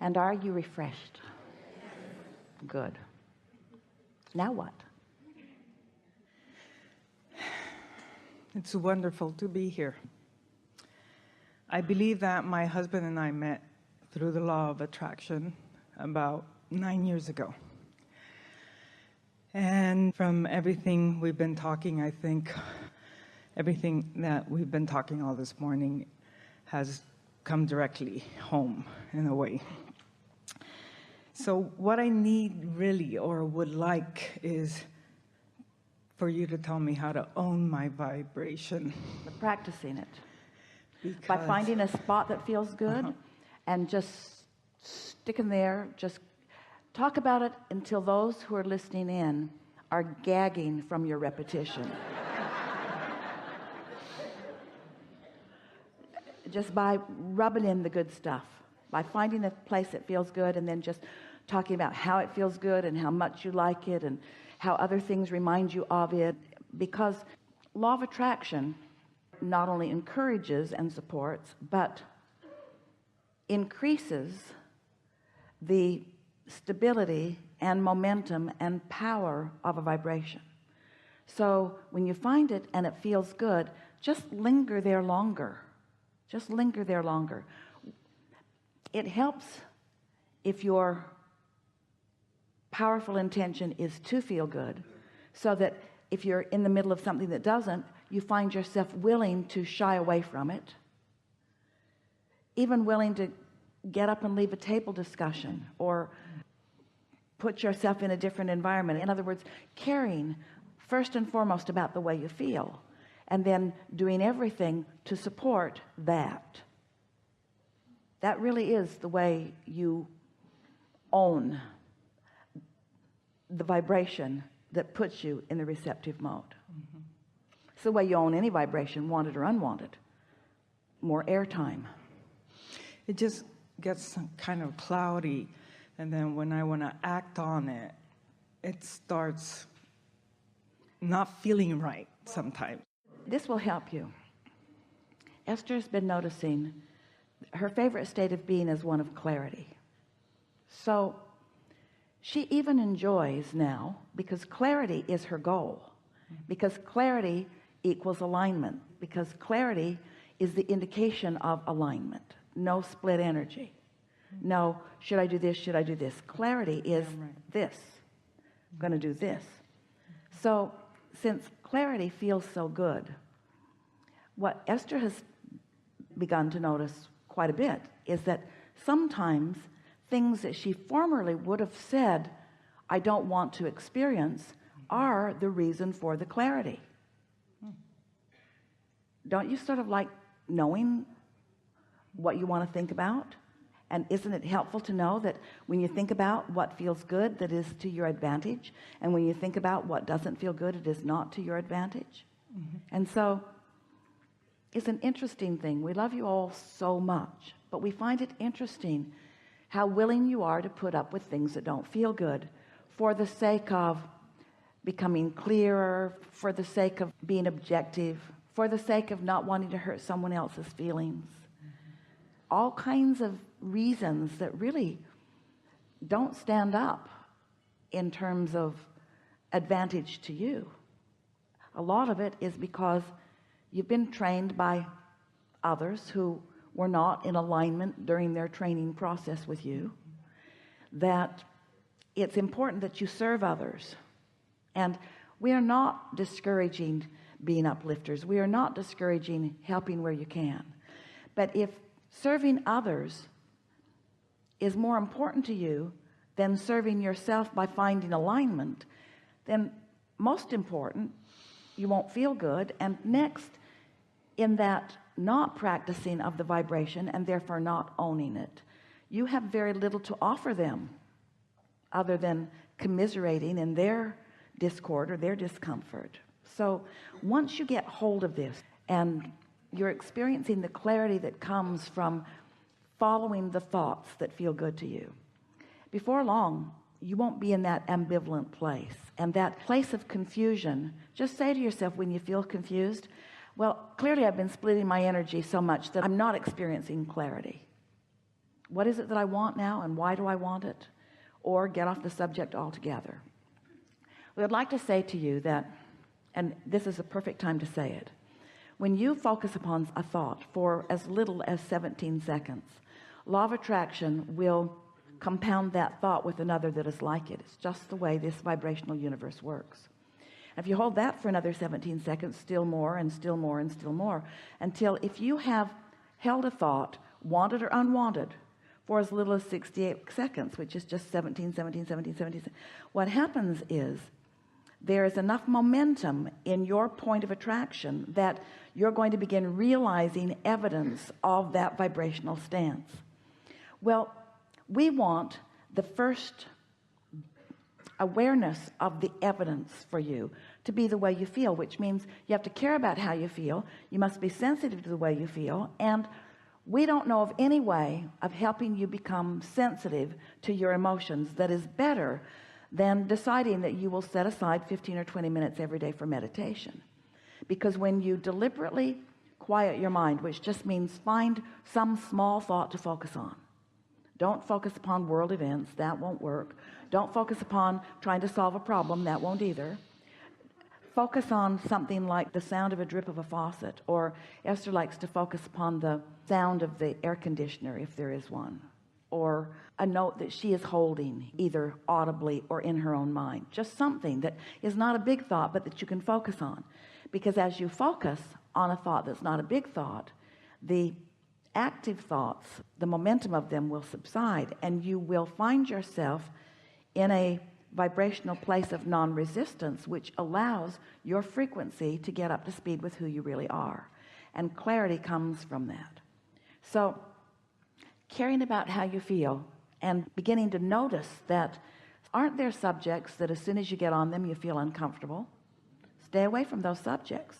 And are you refreshed? Good. Now what? It's wonderful to be here. I believe that my husband and I met through the law of attraction about 9 years ago. And from everything we've been talking, I think everything that we've been talking all this morning has come directly home in a way. So what I need really, or would like, is for you to tell me how to own my vibration. Practicing it. By finding a spot that feels good and just sticking there, just talk about it until those who are listening in are gagging from your repetition. Just by rubbing in the good stuff, by finding a place that feels good and then just talking about how it feels good and how much you like it and how other things remind you of it. Because law of attraction not only encourages and supports, but increases the stability and momentum and power of a vibration. So when you find it and it feels good, just linger there longer. Just linger there longer. It helps if your powerful intention is to feel good, so that if you're in the middle of something that doesn't, you find yourself willing to shy away from it, even willing to get up and leave a table discussion or put yourself in a different environment. In other words, caring first and foremost about the way you feel, and then doing everything to support that. That really is the way you own the vibration that puts you in the receptive mode. It's the way you own any vibration, wanted or unwanted. More airtime. It just gets kind of cloudy, and then when I want to act on it, it starts not feeling right sometimes. This will help you. Esther's been noticing her favorite state of being is one of clarity. So she even enjoys now, because clarity is her goal, because clarity equals alignment, because clarity is the indication of alignment. No split energy. No, should I do this? Should I do this? Clarity is this. I'm going to do this. So since clarity feels so good, what Esther has begun to notice quite a bit is that sometimes things that she formerly would have said, I don't want to experience, are the reason for the clarity. Don't you sort of like knowing what you want to think about? And isn't it helpful to know that when you think about what feels good, that is to your advantage, and when you think about what doesn't feel good, it is not to your advantage? And so it's an interesting thing. We love you all so much, but we find it interesting how willing you are to put up with things that don't feel good for the sake of becoming clearer, for the sake of being objective, for the sake of not wanting to hurt someone else's feelings. All kinds of reasons that really don't stand up in terms of advantage to you. A lot of it is because you've been trained by others who were not in alignment during their training process with you, that it's important that you serve others. And we are not discouraging being uplifters. We are not discouraging helping where you can. But if serving others is more important to you than serving yourself by finding alignment, then most important, you won't feel good. And next, in that not practicing of the vibration and therefore not owning it, you have very little to offer them other than commiserating in their discord or their discomfort. So once you get hold of this and you're experiencing the clarity that comes from following the thoughts that feel good to you, before long you won't be in that ambivalent place and that place of confusion. Just say to yourself, when you feel confused, well, clearly I've been splitting my energy so much that I'm not experiencing clarity. what is it that I want now and why do I want it, or get off the subject altogether. We would like to say to you that, and this is a perfect time to say it, when you focus upon a thought for as little as 17 seconds, law of attraction will compound that thought with another that is like it. It's just the way this vibrational universe works. If you hold that for another 17 seconds, still more and still more and still more, until if you have held a thought, wanted or unwanted, for as little as 68 seconds, which is just 17, what happens is there is enough momentum in your point of attraction that you're going to begin realizing evidence of that vibrational stance. Well, we want the first awareness of the evidence for you to be the way you feel, which means you have to care about how you feel. You must be sensitive to the way you feel, and we don't know of any way of helping you become sensitive to your emotions that is better than deciding that you will set aside 15 or 20 minutes every day for meditation. Because when you deliberately quiet your mind, which just means find some small thought to focus on. Don't focus upon world events, that won't work. Don't focus upon trying to solve a problem, that won't either. Focus on something like the sound of a drip of a faucet, or Esther likes to focus upon the sound of the air conditioner if there is one, or a note that she is holding either audibly or in her own mind. Just something that is not a big thought but that you can focus on, because as you focus on a thought that's not a big thought, the active thoughts, the momentum of them will subside, and you will find yourself in a vibrational place of non-resistance, which allows your frequency to get up to speed with who you really are, and clarity comes from that. So caring about how you feel and beginning to notice that, aren't there subjects that as soon as you get on them you feel uncomfortable? Stay away from those subjects.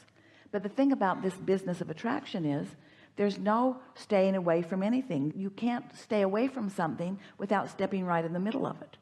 But the thing about this business of attraction is there's no staying away from anything. You can't stay away from something without stepping right in the middle of it.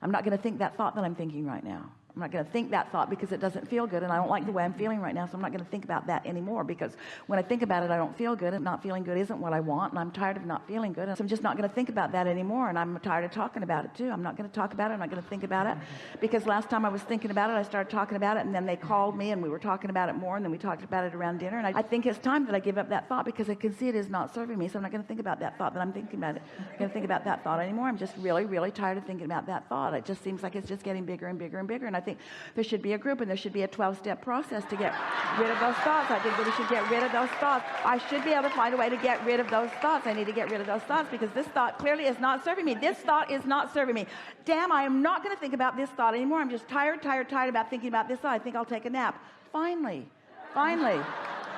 I'm not going to think that thought that I'm thinking right now. I'm not going to think that thought because it doesn't feel good and I don't like the way I'm feeling right now, so I'm not going to think about that anymore, because when I think about it I don't feel good, and not feeling good isn't what I want, and I'm tired of not feeling good, and so I'm just not going to think about that anymore, and I'm tired of talking about it too. I'm not going to talk about it. I'm not going to think about it, because last time I was thinking about it I started talking about it, and then they called me and we were talking about it more, and then we talked about it around dinner, and I think it's time that I give up that thought because I can see it is not serving me, so I'm not going to think about that thought that I'm thinking about it. I'm not going to think about that thought anymore. I'm just really tired of thinking about that thought. It just seems like it's just getting bigger and bigger and bigger, and I think there should be a group and there should be a 12-step process to get rid of those thoughts. I think that we should get rid of those thoughts. I should be able to find a way to get rid of those thoughts. I need to get rid of those thoughts because this thought clearly is not serving me. This thought is not serving me. Damn, I am not going to think about this thought anymore. I'm just tired about thinking about this thought. I think I'll take a nap. Finally,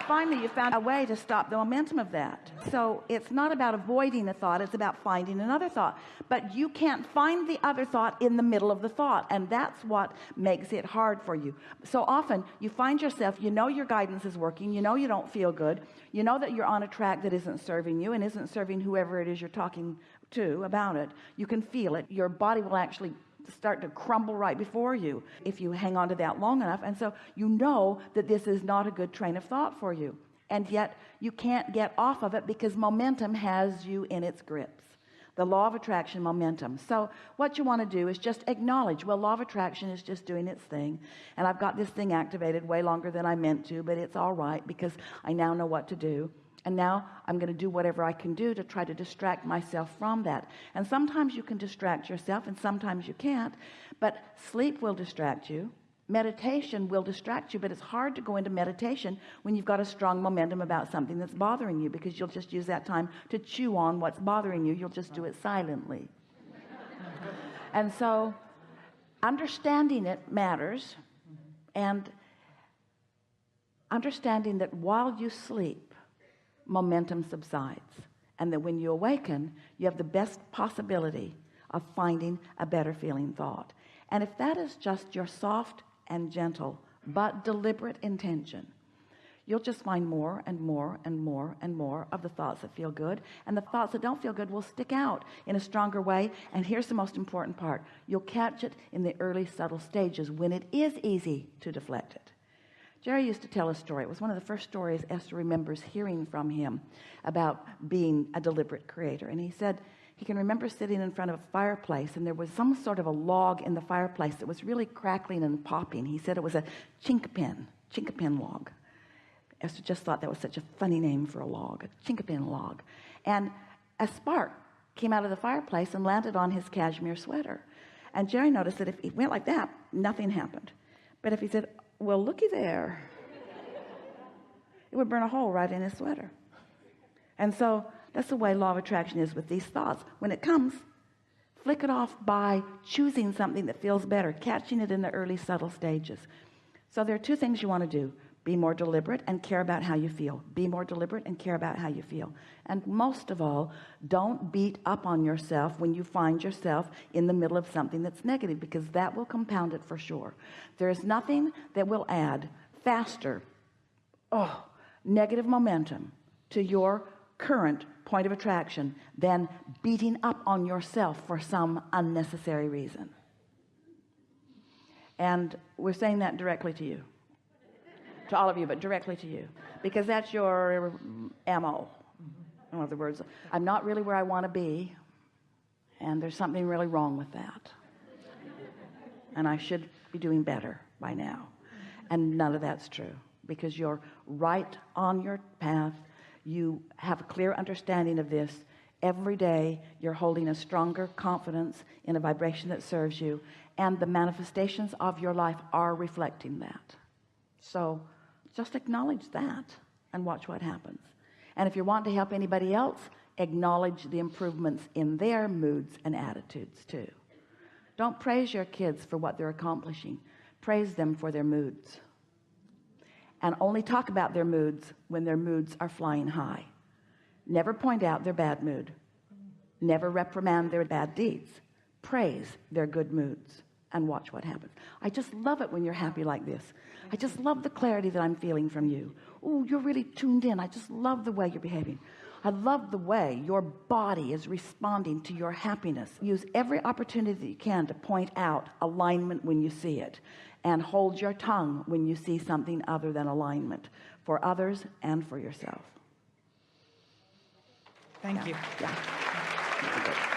you found a way to stop the momentum of that. So it's not about avoiding a thought, it's about finding another thought. But you can't find the other thought in the middle of the thought, and that's what makes it hard for you. So often you find yourself, you know your guidance is working, you know you don't feel good, you know that you're on a track that isn't serving you and isn't serving whoever it is you're talking to about it. You can feel it. Your body will actually start to crumble right before you if you hang on to that long enough, and so you know that this is not a good train of thought for you, and yet you can't get off of it because momentum has you in its grips. The law of attraction, momentum. So what you want to do is just acknowledge, well, law of attraction is just doing its thing, and I've got this thing activated way longer than I meant to, but it's all right because I now know what to do. And now I'm going to do whatever I can do to try to distract myself from that. And sometimes you can distract yourself and sometimes you can't. But sleep will distract you. Meditation will distract you. But it's hard to go into meditation when you've got a strong momentum about something that's bothering you, because you'll just use that time to chew on what's bothering you. You'll just do it silently. And so understanding it matters. And understanding that while you sleep, momentum subsides, and that when you awaken you have the best possibility of finding a better feeling thought. And if that is just your soft and gentle but deliberate intention, you'll just find more and more and more and more of the thoughts that feel good, and the thoughts that don't feel good will stick out in a stronger way. And here's the most important part: you'll catch it in the early subtle stages when it is easy to deflect it. Jerry used to tell a story. It was one of the first stories Esther remembers hearing from him about being a deliberate creator. And he said He can remember sitting in front of a fireplace, and there was some sort of a log in the fireplace that was really crackling and popping. He said it was a chinkapin log. Esther just thought that was such a funny name for a log, a chinkapin log. And a spark came out of the fireplace and landed on his cashmere sweater. And Jerry noticed that if he went like that, nothing happened. But if he said, well, looky there, it would burn a hole right in his sweater. And so that's the way law of attraction is with these thoughts. When it comes, flick it off by choosing something that feels better, catching it in the early subtle stages. So there are two things you want to do. Be more deliberate and care about how you feel. Be more deliberate and care about how you feel. And most of all, don't beat up on yourself when you find yourself in the middle of something that's negative, because that will compound it for sure. There is nothing that will add faster negative momentum to your current point of attraction than beating up on yourself for some unnecessary reason. And we're saying that directly to you, to all of you, but directly to you, because that's your MO. In other words, I'm not really where I want to be, and there's something really wrong with that, and I should be doing better by now. And none of that's true, because you're right on your path. You have a clear understanding of this. Every day you're holding a stronger confidence in a vibration that serves you, and the manifestations of your life are reflecting that. So just acknowledge that and watch what happens. And if you want to help anybody else, acknowledge the improvements in their moods and attitudes too. Don't praise your kids for what they're accomplishing. Praise them for their moods. And only talk about their moods when their moods are flying high. Never point out their bad mood. Never reprimand their bad deeds. Praise their good moods and watch what happens. I just love it when you're happy like this. I just love the clarity that I'm feeling from you. Oh, you're really tuned in. I just love the way you're behaving. I love the way your body is responding to your happiness. Use every opportunity that you can to point out alignment when you see it, and hold your tongue when you see something other than alignment, for others and for yourself. Thank you. Yeah.